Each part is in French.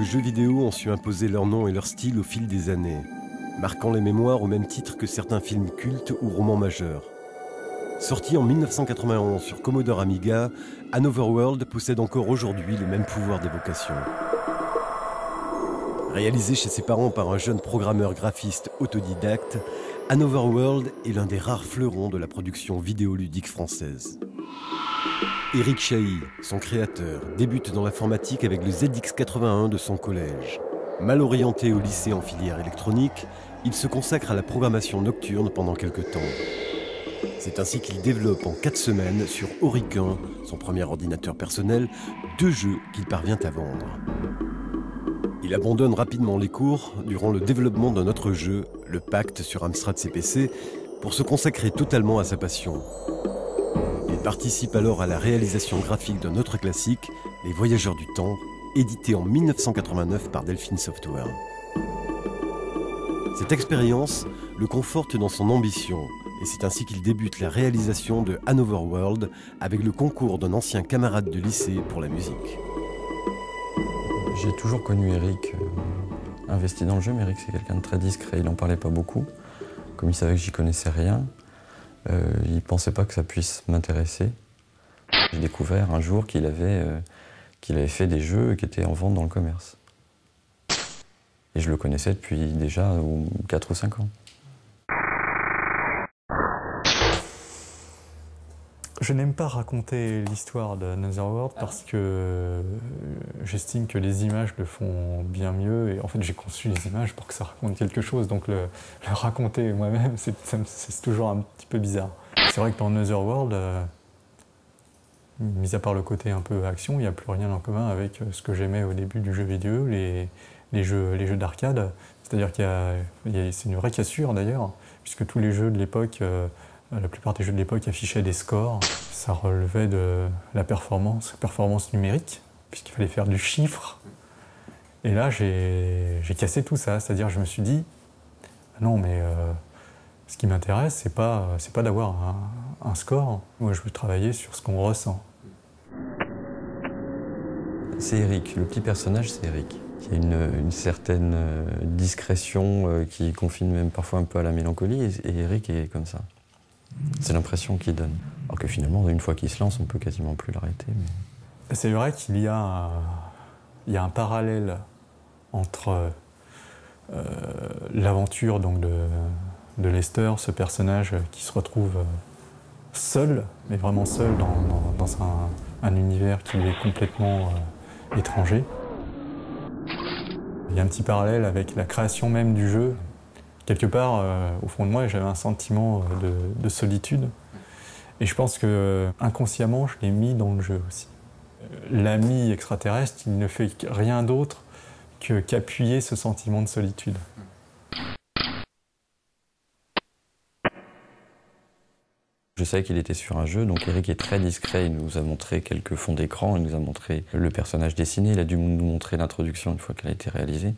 quelques jeux vidéo ont su imposer leur nom et leur style au fil des années, marquant les mémoires au même titre que certains films cultes ou romans majeurs. Sorti en 1991 sur Commodore Amiga, Another World possède encore aujourd'hui le même pouvoir d'évocation. Réalisé chez ses parents par un jeune programmeur graphiste autodidacte, Another World est l'un des rares fleurons de la production vidéoludique française. Éric Chahi, son créateur, débute dans l'informatique avec le ZX81 de son collège. Mal orienté au lycée en filière électronique, il se consacre à la programmation nocturne pendant quelques temps. C'est ainsi qu'il développe en 4 semaines sur Auric-1, son premier ordinateur personnel, 2 jeux qu'il parvient à vendre. Il abandonne rapidement les cours durant le développement d'un autre jeu, le Pacte sur Amstrad CPC, pour se consacrer totalement à sa passion. Il participe alors à la réalisation graphique d'un autre classique, Les Voyageurs du Temps, édité en 1989 par Delphine Software. Cette expérience le conforte dans son ambition, et c'est ainsi qu'il débute la réalisation de Another World avec le concours d'un ancien camarade de lycée pour la musique. J'ai toujours connu Éric investi dans le jeu, mais Éric c'est quelqu'un de très discret, il n'en parlait pas beaucoup. Comme il savait que j'y connaissais rien, il ne pensait pas que ça puisse m'intéresser. J'ai découvert un jour qu'il avait fait des jeux qui étaient en vente dans le commerce. Et je le connaissais depuis déjà 4 ou 5 ans. Je n'aime pas raconter l'histoire de Another World parce que j'estime que les images le font bien mieux. Et en fait, j'ai conçu les images pour que ça raconte quelque chose. Donc le raconter moi-même, c'est toujours un petit peu bizarre. C'est vrai que dans Another World, mis à part le côté un peu action, il n'y a plus rien en commun avec ce que j'aimais au début du jeu vidéo, les jeux d'arcade. C'est-à-dire c'est une vraie cassure d'ailleurs, puisque tous les jeux de l'époque, la plupart des jeux de l'époque affichaient des scores. Ça relevait de la performance numérique, puisqu'il fallait faire du chiffre. Et là, j'ai cassé tout ça. C'est-à-dire, je me suis dit, non, mais ce qui m'intéresse, c'est pas d'avoir un score. Moi, je veux travailler sur ce qu'on ressent. C'est Éric. Le petit personnage, c'est Éric. Il y a une certaine discrétion qui confine même parfois un peu à la mélancolie, et Éric est comme ça. C'est l'impression qu'il donne. Alors que finalement, une fois qu'il se lance, on peut quasiment plus l'arrêter. Mais... C'est vrai qu'il y a un parallèle entre l'aventure donc de Lester, ce personnage qui se retrouve seul, mais vraiment seul dans un univers qui lui est complètement étranger. Il y a un petit parallèle avec la création même du jeu. Quelque part, au fond de moi, j'avais un sentiment de solitude. Et je pense que inconsciemment, je l'ai mis dans le jeu aussi. L'ami extraterrestre, il ne fait rien d'autre qu'appuyer ce sentiment de solitude. Je savais qu'il était sur un jeu, donc Éric est très discret. Il nous a montré quelques fonds d'écran, il nous a montré le personnage dessiné, il a dû nous montrer l'introduction une fois qu'elle a été réalisée.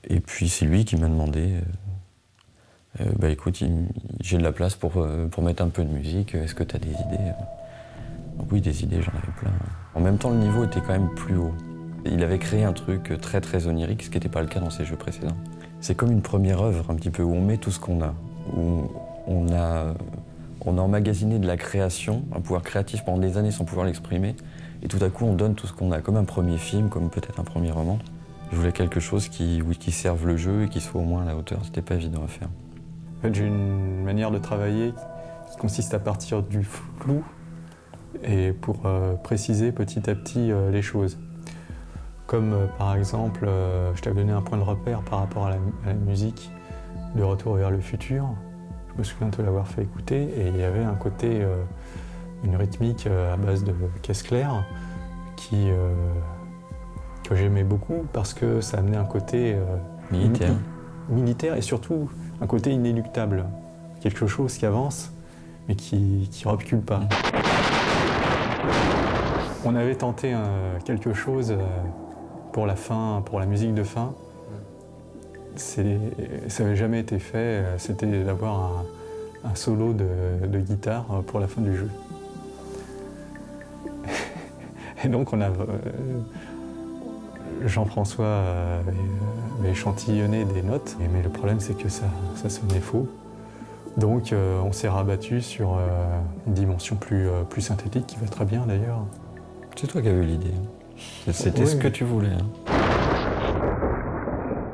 Et puis c'est lui qui m'a demandé... bah écoute, j'ai de la place pour mettre un peu de musique, est-ce que tu as des idées? Donc oui, des idées, j'en avais plein. En même temps, le niveau était quand même plus haut. Il avait créé un truc très très onirique, ce qui n'était pas le cas dans ses jeux précédents. C'est comme une première œuvre, un petit peu, où on met tout ce qu'on a, où on a emmagasiné de la création, un pouvoir créatif pendant des années sans pouvoir l'exprimer, et tout à coup on donne tout ce qu'on a, comme un premier film, comme peut-être un premier roman. Je voulais quelque chose qui serve le jeu et qui soit au moins à la hauteur, c'était pas évident à faire. En fait, j'ai une manière de travailler qui consiste à partir du flou et pour préciser petit à petit les choses. Comme par exemple, je t'avais donné un point de repère par rapport à la musique de Retour vers le futur. Je me souviens de te l'avoir fait écouter et il y avait un côté, une rythmique à base de caisse claire que j'aimais beaucoup parce que ça amenait un côté militaire et surtout un côté inéluctable, quelque chose qui avance mais qui recule pas. On avait tenté quelque chose pour la fin, pour la musique de fin. Ça n'avait jamais été fait, c'était d'avoir un solo de guitare pour la fin du jeu. Et donc Jean-François avait échantillonné des notes, mais le problème c'est que ça sonnait faux. Donc on s'est rabattu sur une dimension plus synthétique qui va très bien d'ailleurs. C'est toi qui as eu l'idée. C'était ce que tu voulais. Hein.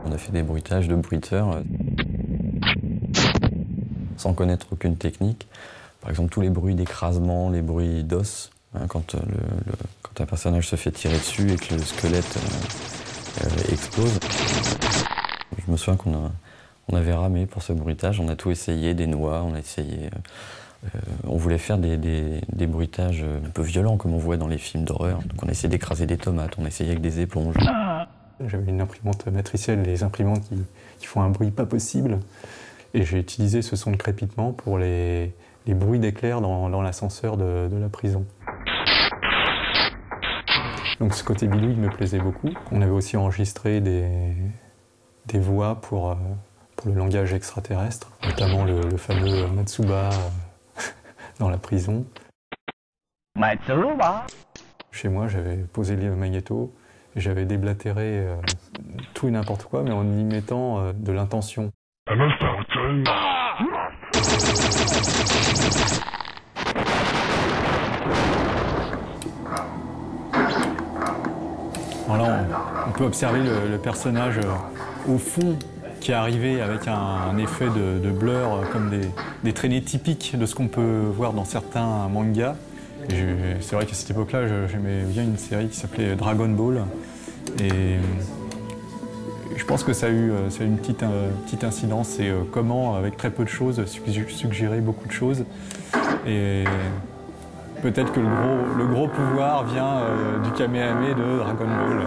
On a fait des bruitages de bruiteurs sans connaître aucune technique. Par exemple, tous les bruits d'écrasement, les bruits d'os, hein, quand un personnage se fait tirer dessus et que le squelette explose. Je me souviens qu'on avait ramé pour ce bruitage, on a tout essayé, des noix, on a essayé... on voulait faire des bruitages un peu violents comme on voit dans les films d'horreur. Donc on a essayé d'écraser des tomates, on a essayé avec des éponges. J'avais une imprimante matricielle, les imprimantes qui font un bruit pas possible. Et j'ai utilisé ce son de crépitement pour les bruits d'éclairs dans l'ascenseur de la prison. Donc ce côté bidouille me plaisait beaucoup. On avait aussi enregistré des voix pour le langage extraterrestre, notamment le fameux Matsuba dans la prison. Matsuba. Chez moi, j'avais posé le magnéto et j'avais déblatéré tout et n'importe quoi, mais en y mettant de l'intention. Alors là, on peut observer le personnage au fond qui est arrivé avec un effet de blur comme des traînées typiques de ce qu'on peut voir dans certains mangas. C'est vrai qu'à cette époque-là, j'aimais bien une série qui s'appelait Dragon Ball. Et je pense que ça a eu une petite incidence. C'est comment, avec très peu de choses, suggérer beaucoup de choses. Et peut-être que le gros pouvoir vient du Kamehameha de Dragon Ball.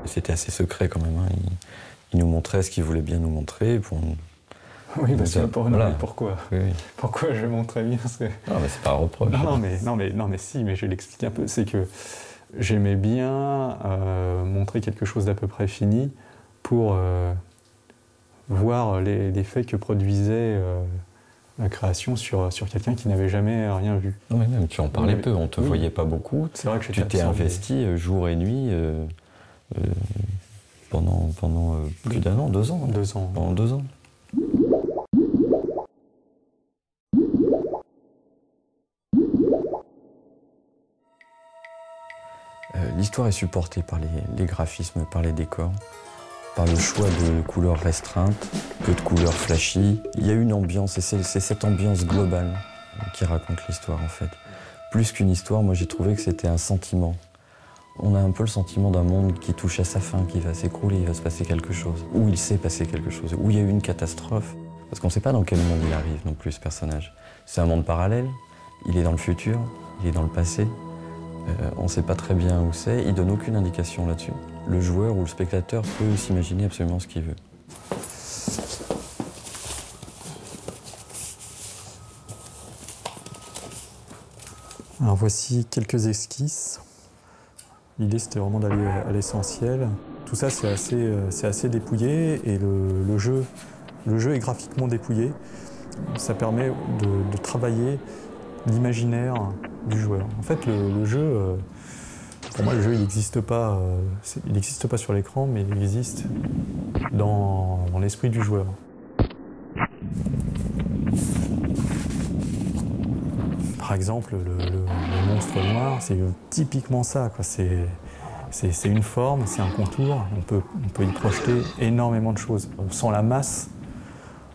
C'était assez secret quand même. Hein. Il nous montrait ce qu'il voulait bien nous montrer. Oui, parce que voilà. Pourquoi Oui. Pourquoi je montrais bien Non, mais c'est pas un reproche. Non, mais si, mais je vais l'expliquer un peu. C'est que j'aimais bien montrer quelque chose d'à peu près fini pour voir l'effet que produisait la création sur quelqu'un qui n'avait jamais rien vu. Non, mais même, tu en parlais peu, on te voyait pas beaucoup. C'est vrai que tu t'es investi jour et nuit pendant plus d'un an, 2 ans. 2 ans. Pendant 2 ans. L'histoire est supportée par les graphismes, par les décors, par le choix de couleurs restreintes, peu de couleurs flashy. Il y a une ambiance, et c'est cette ambiance globale qui raconte l'histoire en fait. Plus qu'une histoire, moi j'ai trouvé que c'était un sentiment. On a un peu le sentiment d'un monde qui touche à sa fin, qui va s'écrouler, il va se passer quelque chose. Ou il s'est passé quelque chose, ou il y a eu une catastrophe. Parce qu'on ne sait pas dans quel monde il arrive non plus ce personnage. C'est un monde parallèle, il est dans le futur, il est dans le passé. On ne sait pas très bien où c'est, il donne aucune indication là-dessus. Le joueur ou le spectateur peut s'imaginer absolument ce qu'il veut. Alors voici quelques esquisses. L'idée c'était vraiment d'aller à l'essentiel. Tout ça c'est assez dépouillé et le jeu est graphiquement dépouillé. Ça permet de travailler l'imaginaire du joueur. En fait, le jeu, pour moi, le jeu, il n'existe pas sur l'écran, mais il existe dans l'esprit du joueur. Par exemple, le monstre noir, c'est typiquement ça, quoi. C'est une forme, c'est un contour, on peut y projeter énormément de choses. On sent la masse.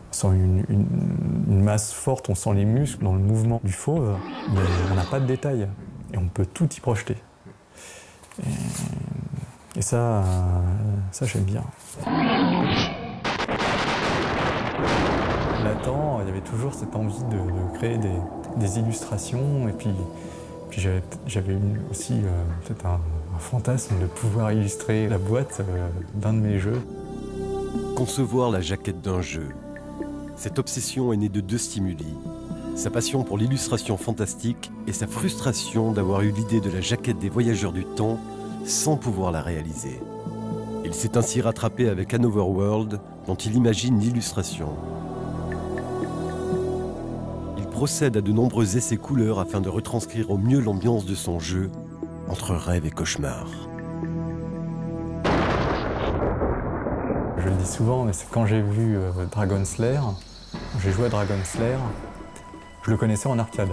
On sent une masse forte, on sent les muscles dans le mouvement du fauve, mais on n'a pas de détails. Et on peut tout y projeter. Et ça j'aime bien. Latent, il y avait toujours cette envie de créer des illustrations, et puis j'avais aussi peut-être un fantasme de pouvoir illustrer la boîte d'un de mes jeux. Concevoir la jaquette d'un jeu. Cette obsession est née de 2 stimuli. Sa passion pour l'illustration fantastique et sa frustration d'avoir eu l'idée de la jaquette des Voyageurs du Temps sans pouvoir la réaliser. Il s'est ainsi rattrapé avec Another World, dont il imagine l'illustration. Il procède à de nombreux essais couleurs afin de retranscrire au mieux l'ambiance de son jeu, entre rêve et cauchemar. Je le dis souvent, mais c'est quand j'ai vu Dragon Slayer, j'ai joué à Dragon Slayer, je le connaissais en arcade.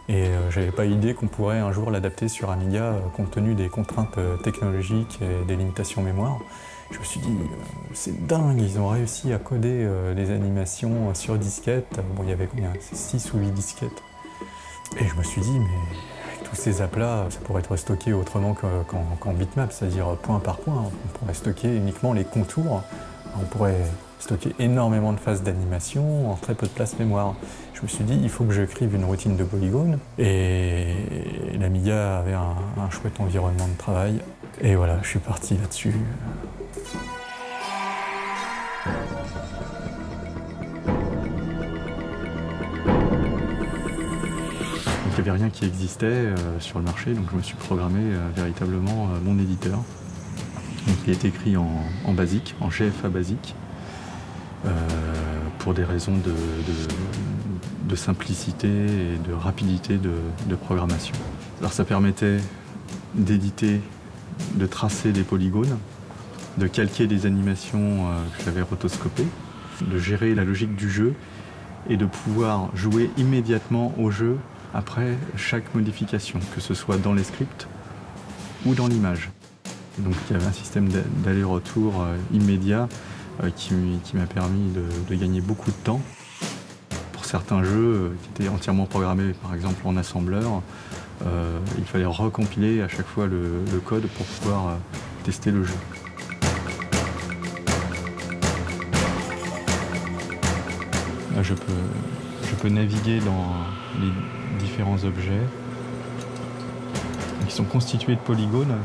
Et j'avais pas idée qu'on pourrait un jour l'adapter sur Amiga compte tenu des contraintes technologiques et des limitations mémoire. Je me suis dit, c'est dingue, ils ont réussi à coder des animations sur disquette. Bon, il y avait combien? 6 ou 8 disquettes. Et je me suis dit, mais avec tous ces apps-là, ça pourrait être stocké autrement qu'en bitmap, c'est-à-dire point par point. On pourrait stocker uniquement les contours. On pourrait stocker énormément de phases d'animation en très peu de place mémoire. Je me suis dit, il faut que j'écrive une routine de polygones. Et l'Amiga avait un chouette environnement de travail. Et voilà, je suis parti là-dessus. Il n'y avait rien qui existait sur le marché, donc je me suis programmé véritablement mon éditeur. Donc, il est écrit en basique, en GFA basique, pour des raisons de simplicité et de rapidité de programmation. Alors ça permettait d'éditer, de tracer des polygones, de calquer des animations que j'avais rotoscopées, de gérer la logique du jeu et de pouvoir jouer immédiatement au jeu après chaque modification, que ce soit dans les scripts ou dans l'image. Donc il y avait un système d'aller-retour immédiat qui m'a permis de gagner beaucoup de temps. Pour certains jeux qui étaient entièrement programmés, par exemple en assembleur, il fallait recompiler à chaque fois le code pour pouvoir tester le jeu. Là, je peux naviguer dans les différents objets qui sont constitués de polygones.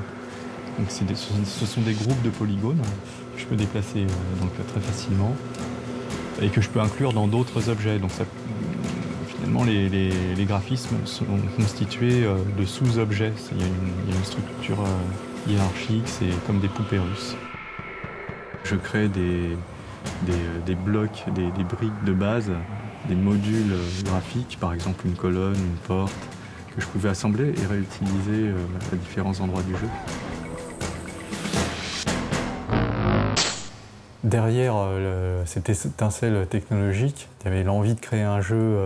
Donc ce sont des groupes de polygones que je peux déplacer donc, très facilement et que je peux inclure dans d'autres objets. Donc ça, finalement, les graphismes sont constitués de sous-objets. Il y a une structure hiérarchique, c'est comme des poupées russes. Je crée des blocs, des briques de base, des modules graphiques, par exemple une colonne, une porte, que je pouvais assembler et réutiliser à différents endroits du jeu. Derrière cette étincelle technologique, il y avait l'envie de créer un jeu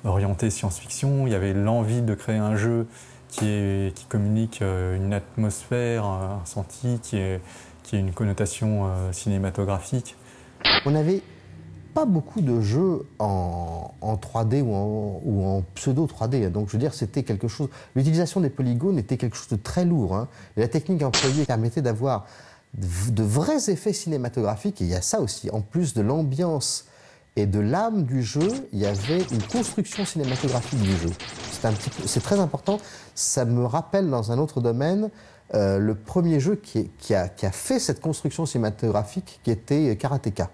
orienté science-fiction, il y avait l'envie de créer un jeu qui communique une atmosphère, un ressenti, qui ait une connotation cinématographique. On n'avait pas beaucoup de jeux en 3D ou en pseudo 3D. Donc, je veux dire, c'était quelque chose. L'utilisation des polygones était quelque chose de très lourd. Hein. Et la technique employée permettait d'avoir de vrais effets cinématographiques. Et il y a ça aussi. En plus de l'ambiance et de l'âme du jeu, il y avait une construction cinématographique du jeu. C'est très important. Ça me rappelle, dans un autre domaine, le premier jeu qui a fait cette construction cinématographique, qui était Karateka.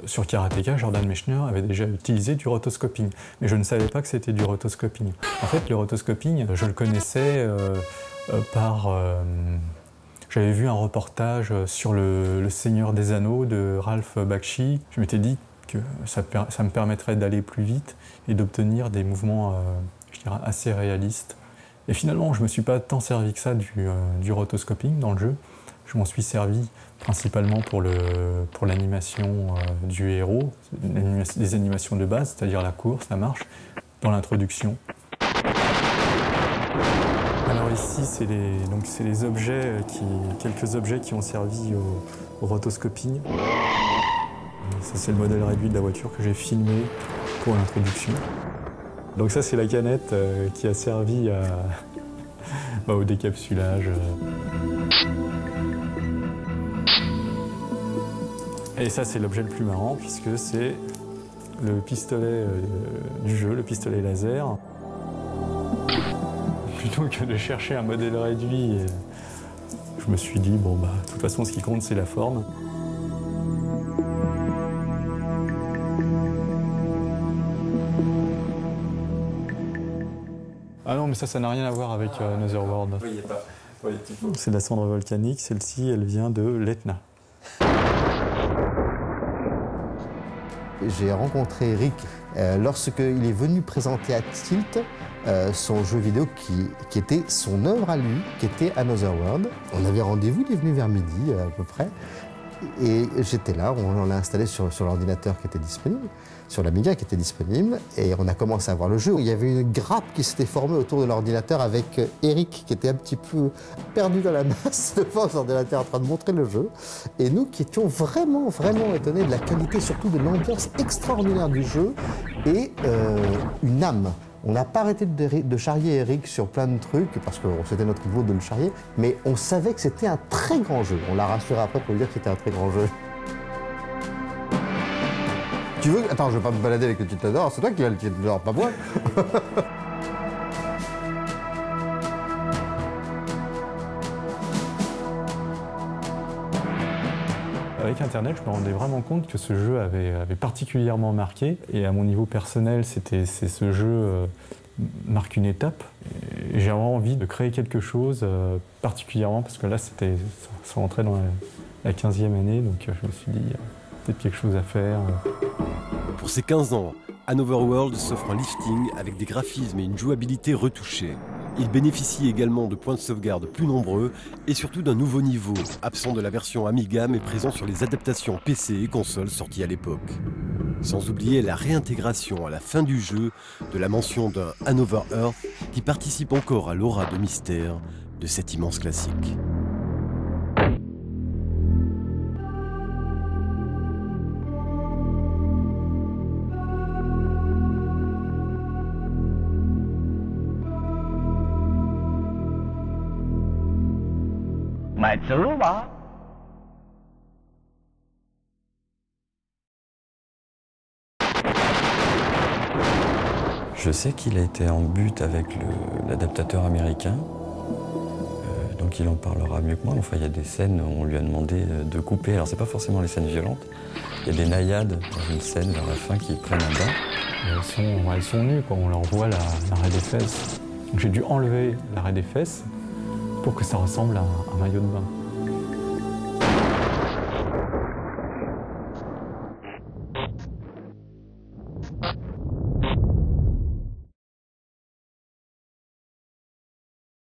Sur Karateka, Jordan Mechner avait déjà utilisé du rotoscoping, mais je ne savais pas que c'était du rotoscoping. En fait, le rotoscoping, je le connaissais par... J'avais vu un reportage sur le Seigneur des Anneaux de Ralph Bakshi. Je m'étais dit que ça me permettrait d'aller plus vite et d'obtenir des mouvements, je dirais, assez réalistes. Et finalement, je ne me suis pas tant servi que ça du rotoscoping dans le jeu. Je m'en suis servi principalement pour l'animation du héros, des animations de base, c'est-à-dire la course, la marche, dans l'introduction. Alors ici, c'est les objets quelques objets qui ont servi au rotoscoping. Ça, c'est le modèle réduit de la voiture que j'ai filmé pour l'introduction. Donc ça, c'est la canette qui a servi au décapsulage. Et ça, c'est l'objet le plus marrant, puisque c'est le pistolet du jeu, le pistolet laser. Plutôt que de chercher un modèle réduit, je me suis dit, bon, bah, de toute façon, ce qui compte, c'est la forme. non, mais ça n'a rien à voir avec Another World. Oui, C'est de la cendre volcanique, celle-ci, elle vient de l'Etna. J'ai rencontré Eric lorsqu'il est venu présenter à Tilt son jeu vidéo qui était son œuvre à lui, qui était Another World. On avait rendez-vous, il est venu vers midi à peu près. Et j'étais là, on l'a installé sur l'ordinateur qui était disponible, sur l'Amiga qui était disponible, et on a commencé à voir le jeu. Il y avait une grappe qui s'était formée autour de l'ordinateur avec Eric qui était un petit peu perdu dans la masse devant l'ordinateur en train de montrer le jeu. Et nous qui étions vraiment, vraiment étonnés de la qualité, surtout de l'ambiance extraordinaire du jeu et une âme. On n'a pas arrêté de charrier Eric sur plein de trucs, parce que c'était notre boulot de le charrier, mais on savait que c'était un très grand jeu. On l'a rassuré après pour lui dire que c'était un très grand jeu. Tu veux... Attends, je vais pas me balader avec le Tiltador, c'est toi qui as le Tiltador, pas moi. Avec Internet, je me rendais vraiment compte que ce jeu avait particulièrement marqué. Et à mon niveau personnel, ce jeu marque une étape. J'ai vraiment envie de créer quelque chose particulièrement, parce que là, ça rentrait dans la 15e année, donc je me suis dit, peut-être quelque chose à faire. Pour ses 15 ans, Another World s'offre un lifting avec des graphismes et une jouabilité retouchée. Il bénéficie également de points de sauvegarde plus nombreux et surtout d'un nouveau niveau, absent de la version Amiga mais présent sur les adaptations PC et consoles sorties à l'époque. Sans oublier la réintégration à la fin du jeu de la mention d'un Another Earth qui participe encore à l'aura de mystère de cet immense classique. Je sais qu'il a été en but avec l'adaptateur américain, donc il en parlera mieux que moi. Enfin, il y a des scènes où on lui a demandé de couper. Alors, c'est pas forcément les scènes violentes. Il y a des naïades dans une scène vers la fin qui prennent un bain. Elles sont nues, quoi. On leur voit l'arrêt des fesses. Donc j'ai dû enlever l'arrêt des fesses pour que ça ressemble à un maillot de bain.